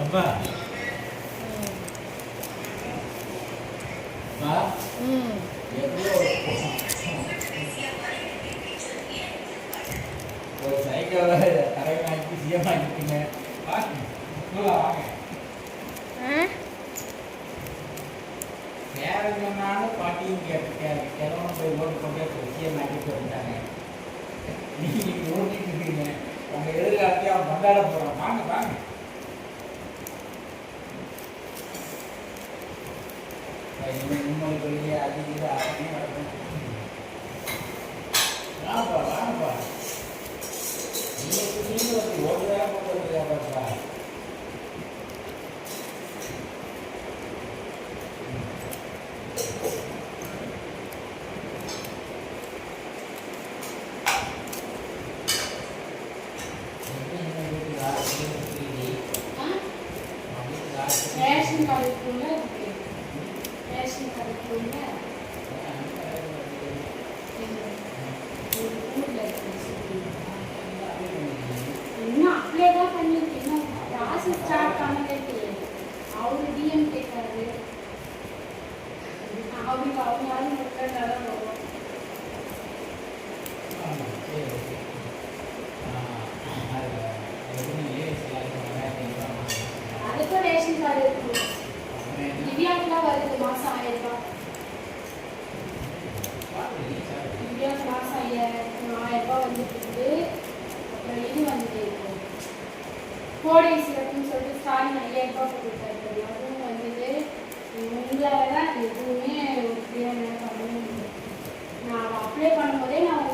அப்பா ஒரு சைக்கிள் தரை வாங்கி சிஎம் வாங்கிட்டீங்க வாங்க பேரங்கனாலும் பாட்டியும் கிழமை போய் ஓட்டு கொண்டே சிஎம் வாங்கிட்டு வந்துட்டாங்க. நீங்கள் ஓட்டிட்டு இருக்கீங்க, உங்கள் எதிர்காலத்தையும் அவன் கொண்டாட போகிறான். வாங்க வாங்க உங்களுக்கு அது இது அப்படியே வாங்கப்பா வாங்கப்பா. நீங்கள் ஒரு வேலை போட்டுருக்காப்பா. ரேஷன் கடைக்குள்ள ரேஷன் கடைக்குள்ள இன்னும் அப்ளை தான் பண்ணிருக்கு. இன்னும் ப்ராசஸ் ஸ்டார்ட் பண்ணவே தெரியாது. அவரு டிஎம் கேட்காரு. அவங்க யாரும் முட்டாதான் வரும். அதுக்கும் ரேஷன் கார்டு இருக்கும். திவ்யாவுக்குலாம் வருது மாதம் 1000 ரூபாய். திவ்யாவுக்கு மாதம் 1000 ரூபாய் வந்துட்டு. அப்புறம் இது வந்துட்டு இருக்கும் கோடை சிறப்புன்னு சொல்லிட்டு ஸ்டாலின் 5000 ரூபாய் கொடுத்தாரு. அதுவும் வந்துட்டு உங்களால் தான் எதுவுமே பண்ண முடியும். நான் அப்ளை பண்ணும்போதே நான்